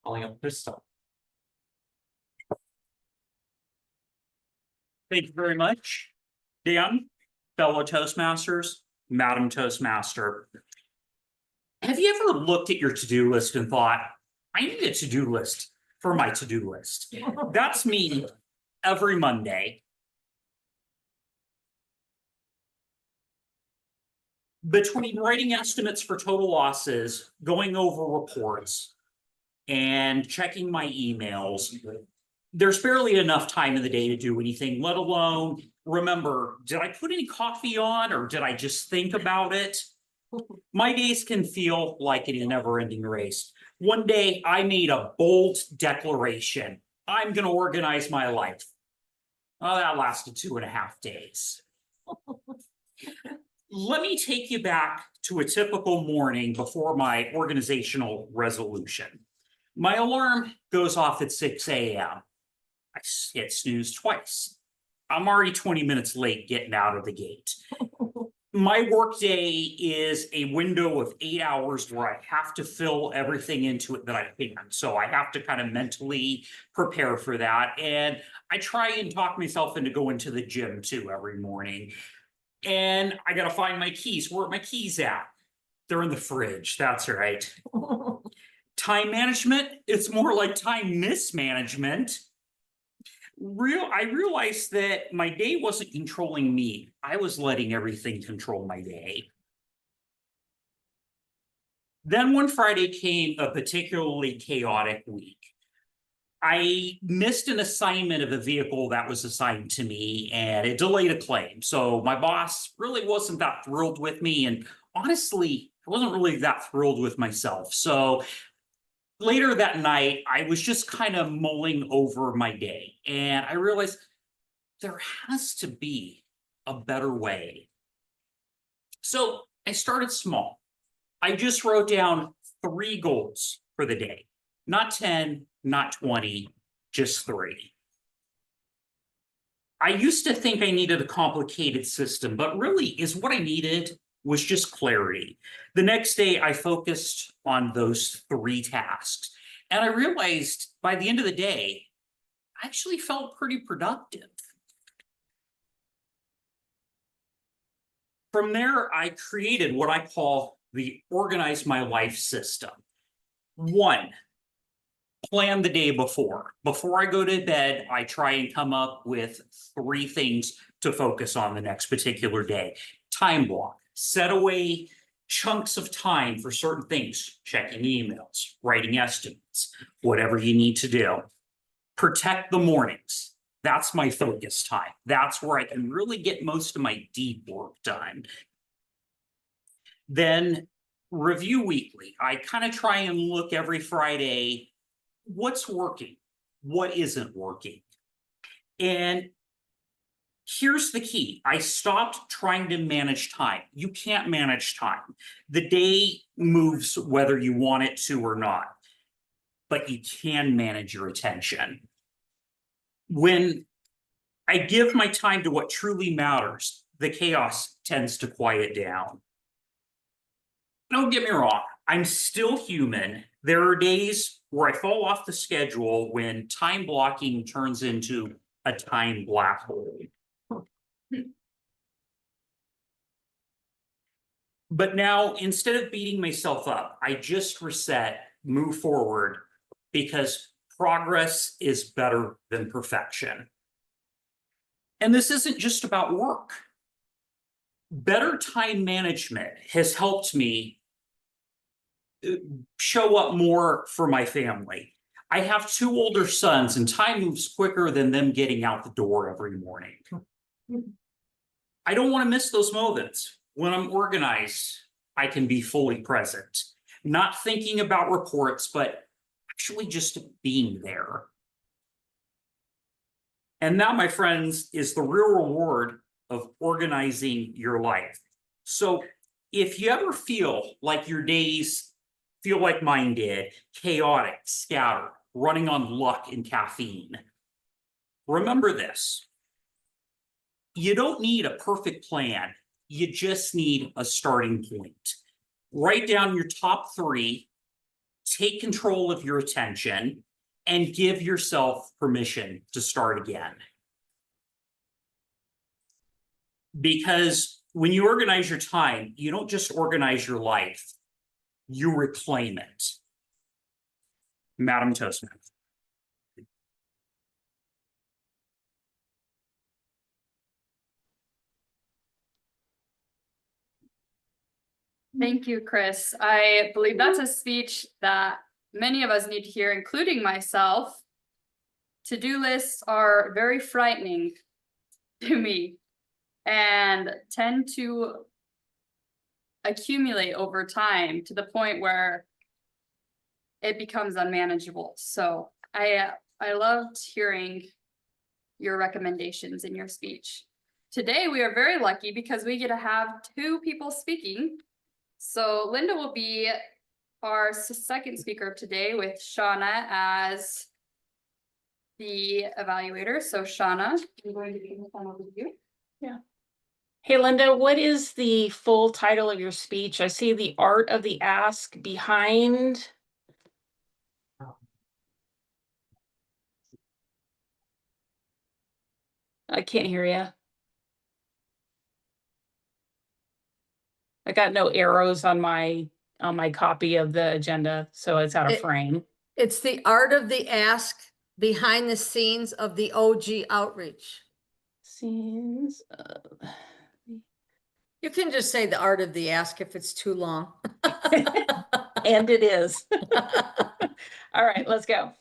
Calling up Stoll. Thank you very much, Dan, fellow Toastmasters, Madam Toastmaster. Have you ever looked at your to-do list and thought, I need a to-do list for my to-do list? That's me every Monday. Between writing estimates for total losses, going over reports, and checking my emails, there's barely enough time in the day to do anything, let alone remember, did I put any coffee on or did I just think about it? My days can feel like a never-ending race. One day I made a bold declaration. I'm going to organize my life. Oh, that lasted 2.5 days. Let me take you back to a typical morning before my organizational resolution. My alarm goes off at 6 a.m. I hit snooze twice. I'm already 20 minutes late getting out of the gate. My workday is a window of 8 hours where I have to fill everything into it that I can. So I have to kind of mentally prepare for that. And I try and talk myself into going to the gym too every morning. And I got to find my keys. Where are my keys at? They're in the fridge. That's right. Time management, it's more like time mismanagement. I realized that my day wasn't controlling me. I was letting everything control my day. Then one Friday came a particularly chaotic week. I missed an assignment of a vehicle that was assigned to me and it delayed a claim. So my boss really wasn't that thrilled with me. And honestly, I wasn't really that thrilled with myself. So later that night, I was just kind of mulling over my day. And I realized there has to be a better way. So I started small. I just wrote down 3 goals for the day. Not 10, not 20, just 3. I used to think I needed a complicated system, but really is what I needed was just clarity. The next day, I focused on those 3 tasks. And I realized by the end of the day, I actually felt pretty productive. From there, I created what I call the Organize My Life system. 1, plan the day before. Before I go to bed, I try and come up with 3 things to focus on the next particular day. Time block, set away chunks of time for certain things, checking emails, writing estimates, whatever you need to do. Protect the mornings. That's my focus time. That's where I can really get most of my deep work done. Then review weekly. I kind of try and look every Friday, what's working, what isn't working. And here's the key. I stopped trying to manage time. You can't manage time. The day moves whether you want it to or not, but you can manage your attention. When I give my time to what truly matters, the chaos tends to quiet down. Don't get me wrong, I'm still human. There are days where I fall off the schedule when time blocking turns into a time black hole. But now, instead of beating myself up, I just reset, move forward, because progress is better than perfection. And this isn't just about work. Better time management has helped me show up more for my family. I have 2 older sons, and time moves quicker than them getting out the door every morning. I don't want to miss those moments. When I'm organized, I can be fully present, not thinking about reports, but actually just being there. And that, my friends, is the real reward of organizing your life. So if you ever feel like your days feel like mine did, chaotic, scattered, running on luck and caffeine, remember this. You don't need a perfect plan. You just need a starting point. Write down your top three, take control of your attention, and give yourself permission to start again. Because when you organize your time, you don't just organize your life, you reclaim it. Madam Toastmaster. Thank you, Chris. I believe that's a speech that many of us need to hear, including myself. To-do lists are very frightening to me and tend to accumulate over time to the point where it becomes unmanageable. So I loved hearing your recommendations in your speech. Today, we are very lucky because we get to have two people speaking. So Linda will be our second speaker of today with Shauna as the evaluator. So Shauna, I'm going to be in the panel with you. Yeah. Hey, Linda, what is the full title of your speech? I see the art of the ask behind. I can't hear you. I got no arrows on my copy of the agenda, so it's out of frame. It's the art of the ask behind the scenes of the OG outreach. Scenes of... You can just say the art of the ask if it's too long. And it is. All right, let's go.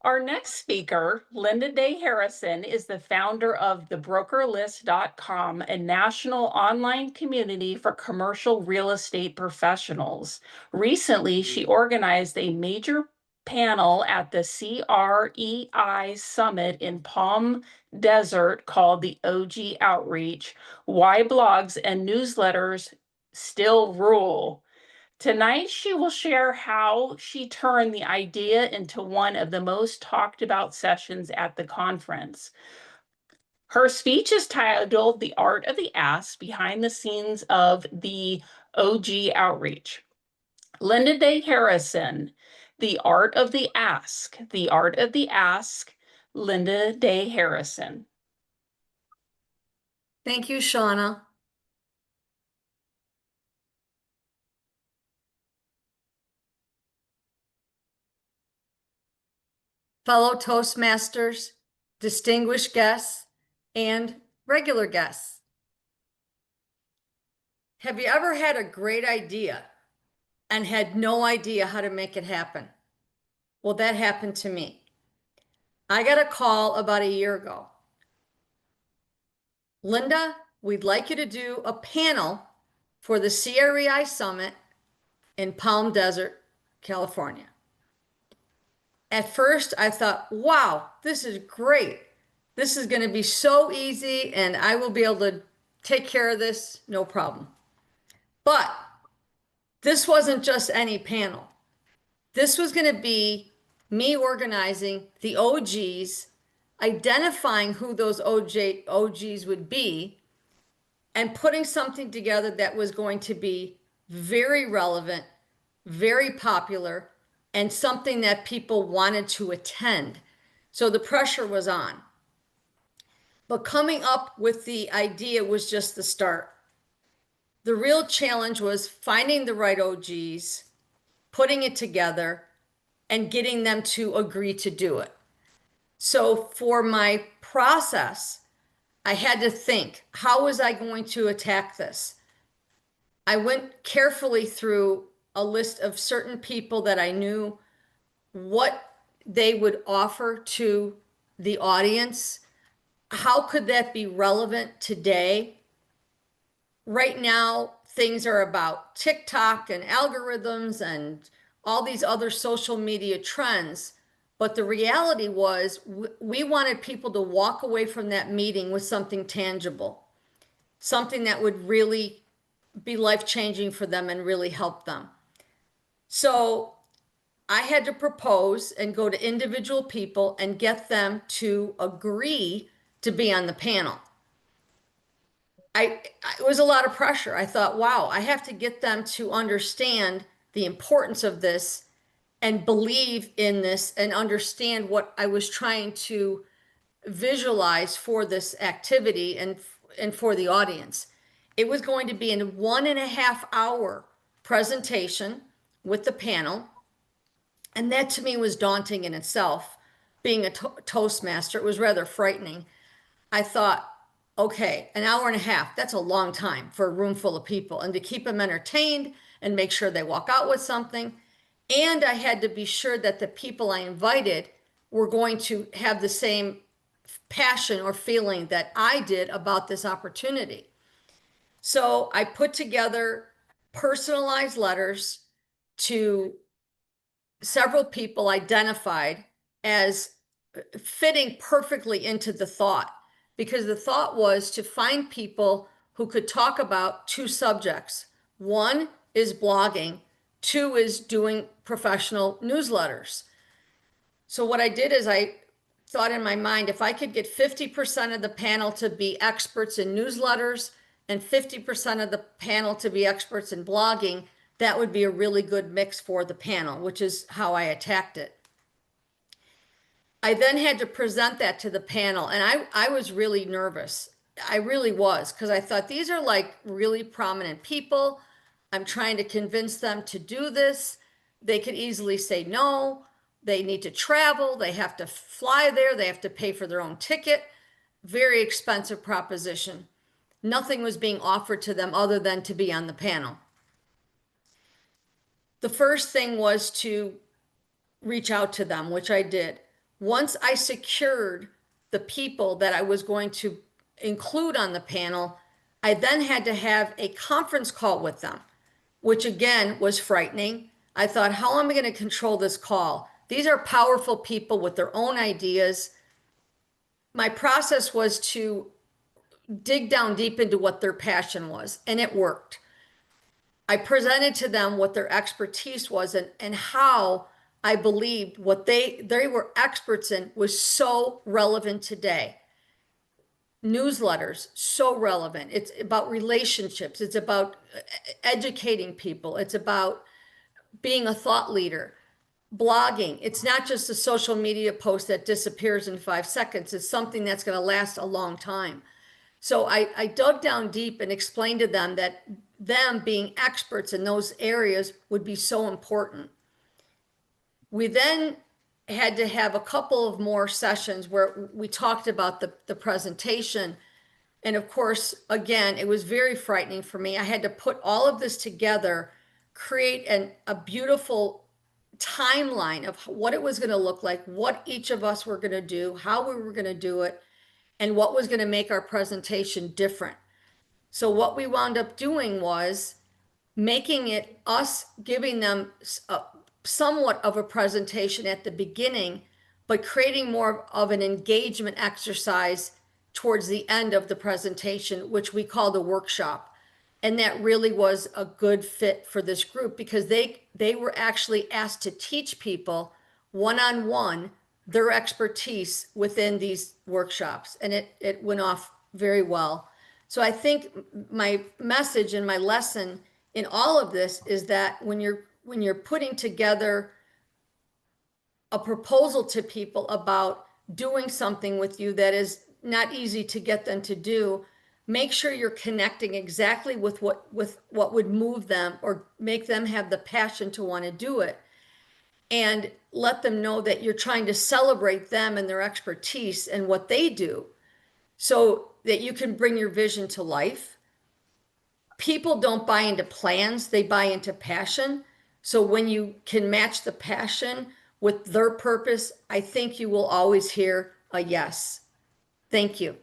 Our next speaker, Linda Day Harrison, is the founder of thebrokerlist.com, a national online community for commercial real estate professionals. Recently, she organized a major panel at the CREI Summit in Palm Desert called the OG Outreach: Why Blogs and Newsletters Still Rule. Tonight, she will share how she turned the idea into one of the most talked about sessions at the conference. Her speech is titled The Art of the Ask, Behind the Scenes of the OG Outreach. Linda Day Harrison, The Art of the Ask, The Art of the Ask, Linda Day Harrison. Thank you, Shauna. Fellow Toastmasters, distinguished guests, and regular guests. Have you ever had a great idea and had no idea how to make it happen? Well, that happened to me. I got a call about a year ago. Linda, we'd like you to do a panel for the CREI Summit in Palm Desert, California. At first, I thought, wow, this is great. This is going to be so easy and I will be able to take care of this, no problem. But this wasn't just any panel. This was going to be me organizing the OGs, identifying who those OGs would be, and putting something together that was going to be very relevant, very popular, and something that people wanted to attend. So the pressure was on. But coming up with the idea was just the start. The real challenge was finding the right OGs, putting it together, and getting them to agree to do it. So for my process, I had to think, how was I going to attack this? I went carefully through a list of certain people that I knew, what they would offer to the audience. How could that be relevant today? Right now, things are about TikTok and algorithms and all these other social media trends. But the reality was we wanted people to walk away from that meeting with something tangible, something that would really be life-changing for them and really help them. So I had to propose and go to individual people and get them to agree to be on the panel. It was a lot of pressure. I thought, wow, I have to get them to understand the importance of this and believe in this and understand what I was trying to visualize for this activity and for the audience. It was going to be a 1.5 hour presentation with the panel. And that to me was daunting in itself. Being a Toastmaster, it was rather frightening. I thought, okay, an hour and a half, that's a long time for a room full of people. And to keep them entertained and make sure they walk out with something. And I had to be sure that the people I invited were going to have the same passion or feeling that I did about this opportunity. So I put together personalized letters to several people identified as fitting perfectly into the thought, because the thought was to find people who could talk about two subjects. One is blogging, two is doing professional newsletters. So what I did is I thought in my mind, if I could get 50% of the panel to be experts in newsletters and 50% of the panel to be experts in blogging, that would be a really good mix for the panel, which is how I attacked it. I then had to present that to the panel, and I was really nervous. I really was, because I thought these are like really prominent people. I'm trying to convince them to do this. They could easily say no. They need to travel. They have to fly there. They have to pay for their own ticket. Very expensive proposition. Nothing was being offered to them other than to be on the panel. The first thing was to reach out to them, which I did. Once I secured the people that I was going to include on the panel, I then had to have a conference call with them, which again was frightening. I thought, how am I going to control this call? These are powerful people with their own ideas. My process was to dig down deep into what their passion was, and it worked. I presented to them what their expertise was and how I believed what they were experts in was so relevant today. Newsletters, so relevant. It's about relationships. It's about educating people. It's about being a thought leader. Blogging, it's not just a social media post that disappears in 5 seconds. It's something that's going to last a long time. So I dug down deep and explained to them that them being experts in those areas would be so important. We then had to have a couple of more sessions where we talked about the presentation. And of course, again, it was very frightening for me. I had to put all of this together, create a beautiful timeline of what it was going to look like, what each of us were going to do, how we were going to do it, and what was going to make our presentation different. So what we wound up doing was making it us giving them somewhat of a presentation at the beginning, but creating more of an engagement exercise towards the end of the presentation, which we call the workshop. And that really was a good fit for this group because they were actually asked to teach people one-on-one their expertise within these workshops. And it went off very well. So I think my message and my lesson in all of this is that when you're putting together a proposal to people about doing something with you that is not easy to get them to do, make sure you're connecting exactly with what would move them or make them have the passion to want to do it. And let them know that you're trying to celebrate them and their expertise and what they do so that you can bring your vision to life. People don't buy into plans, they buy into passion. So when you can match the passion with their purpose, I think you will always hear a yes. Thank you.